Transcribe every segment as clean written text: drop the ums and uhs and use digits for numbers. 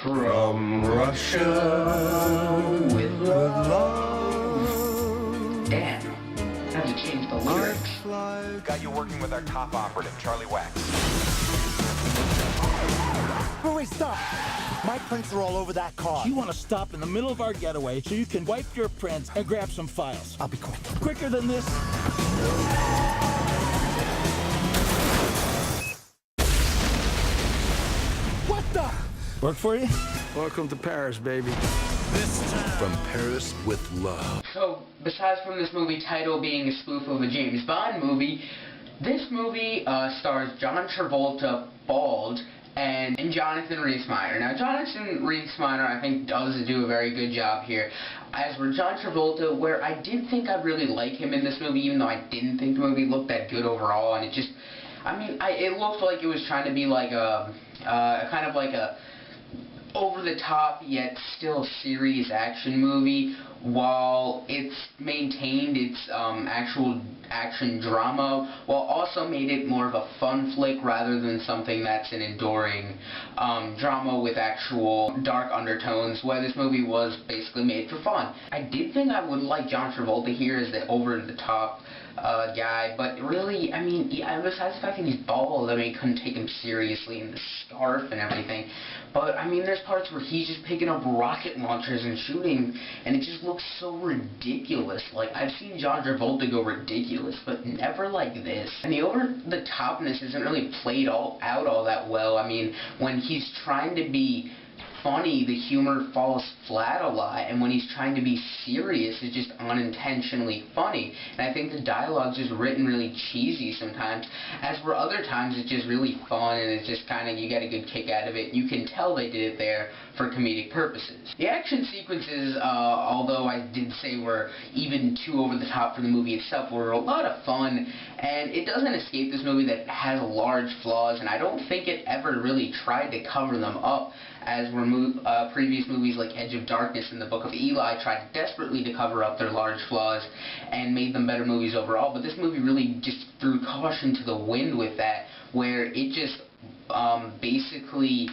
From Russia with love. Damn, I have to change the lyrics. Got you working with our top operative, Charlie Wax. Wait, stop! My prints are all over that car. You want to stop in the middle of our getaway so you can wipe your prints and grab some files. I'll be quick. Quicker than this? What the? Work for you? Welcome to Paris, baby. From Paris with Love. So, besides from this movie title being a spoof of a James Bond movie, this movie stars John Travolta, bald, and Jonathan Rhys-Meyers. Now, Jonathan Rhys-Meyers, I think, does do a very good job here. As for John Travolta, where I did think I'd really like him in this movie, even though I didn't think the movie looked that good overall, and it just, I mean, it looked like it was trying to be like a, kind of like a over-the-top yet still serious action movie, while it's maintained its actual action drama, while also made it more of a fun flick rather than something that's an enduring drama with actual dark undertones, where this movie was basically made for fun. I did think I would like John Travolta here as the over-the-top guy, but really, I mean, yeah, besides the fact that he's bald, I mean, couldn't take him seriously in the scarf and everything, but, I mean, there's parts where he's just picking up rocket launchers and shooting, and it just looks so ridiculous. Like, I've seen John Travolta go ridiculous, but never like this. And the over-the-topness isn't really played out all that well. I mean, when he's trying to be funny, the humor falls flat a lot, and when he's trying to be serious, it's just unintentionally funny. And I think the dialogue's just written really cheesy sometimes, as for other times it's just really fun, and it's just kind of, you get a good kick out of it. You can tell they did it there for comedic purposes. The action sequences, although I did say were even too over the top for the movie itself, were a lot of fun, and it doesn't escape this movie that has large flaws, and I don't think it ever really tried to cover them up, as were previous movies like Edge of Darkness and The Book of Eli tried desperately to cover up their large flaws and made them better movies overall. But this movie really just threw caution to the wind with that, where it just basically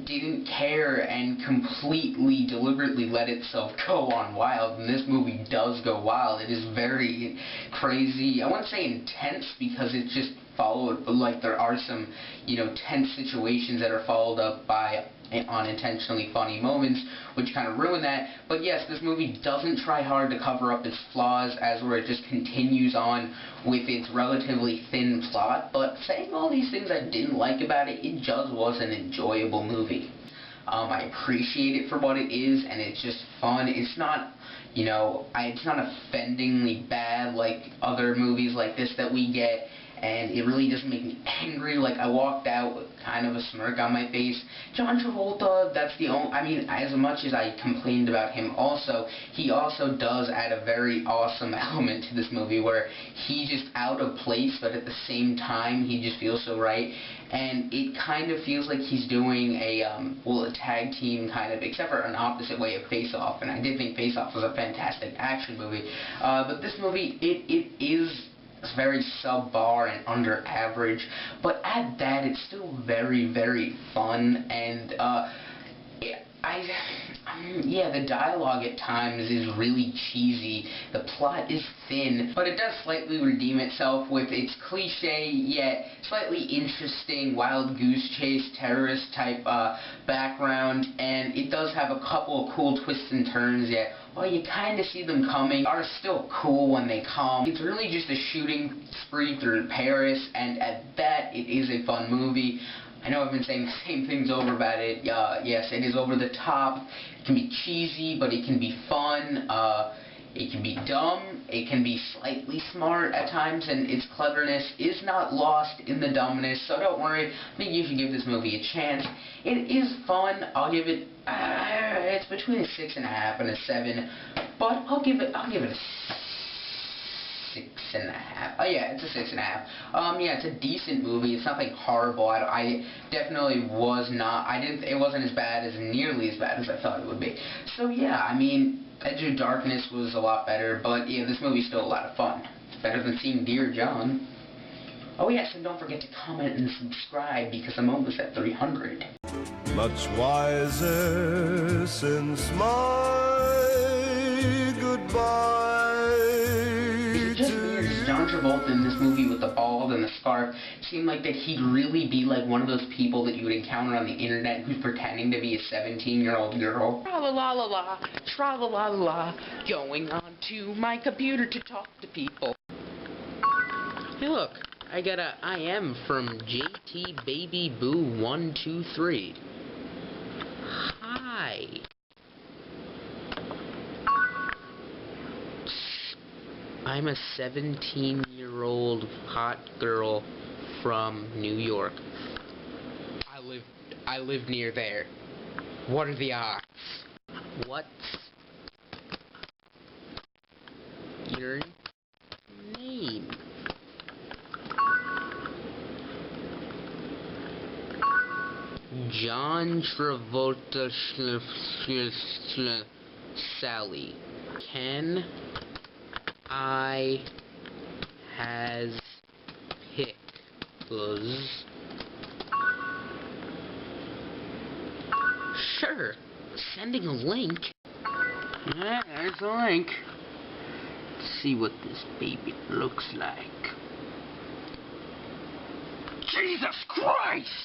didn't care and completely deliberately let itself go on wild, and this movie does go wild. It is very crazy. I wouldn't say intense, because it's just followed, but like there are some, you know, tense situations that are followed up by unintentionally funny moments, which kind of ruin that. But yes, this movie doesn't try hard to cover up its flaws, as where it just continues on with its relatively thin plot. But saying all these things I didn't like about it, it just was an enjoyable movie. I appreciate it for what it is, and it's just fun. It's not, you know, it's not offendingly bad like other movies like this that we get, and it really doesn't make me angry. Like, I walked out with kind of a smirk on my face. John Travolta, that's the only, I mean, as much as I complained about him also, he also does add a very awesome element to this movie, where he's just out of place, but at the same time, he just feels so right. And it kind of feels like he's doing a tag team kind of, except for an opposite way of Face Off, and I did think Face Off was a fantastic action movie. But this movie, it is very sub-bar and under average, but at that, it's still very, very fun, and yeah, the dialogue at times is really cheesy, the plot is thin, but it does slightly redeem itself with its cliche yet slightly interesting wild goose chase terrorist type background, and it does have a couple of cool twists and turns yet, while you kind of see them coming, are still cool when they come. It's really just a shooting spree through Paris, and at that, it is a fun movie. I know I've been saying the same things over about it. Yes, it is over the top. It can be cheesy, but it can be fun. It can be dumb. It can be slightly smart at times, and its cleverness is not lost in the dumbness. So don't worry. I think you should give this movie a chance. It is fun. I'll give it. It's between a 6.5 and a 7, but I'll give it a 6.5. Oh yeah, it's a 6.5. Yeah, it's a decent movie. It's nothing horrible. I definitely was not. It wasn't as bad as nearly as bad as I thought it would be. So yeah, I mean, Edge of Darkness was a lot better, but yeah, this movie's still a lot of fun. It's better than seeing Dear John. Oh yes, and don't forget to comment and subscribe, because I'm almost at 300. much wiser since my goodbye It's just weird. John Travolta in this movie with the bald and the scarf seemed like that he'd really be like one of those people that you would encounter on the internet who's pretending to be a 17-year-old girl. Tra-la-la-la-la, tra-la-la-la-la, going on to my computer to talk to people. Hey look, I got a IM from JT Baby Boo 123. Hi. I'm a 17-year-old hot girl from New York. I live near there. What are the odds? What's your name? John Travolta Sally. Can I has pictures? Sure. Sending a link. Yeah, there's a link. Let's see what this baby looks like. Jesus Christ!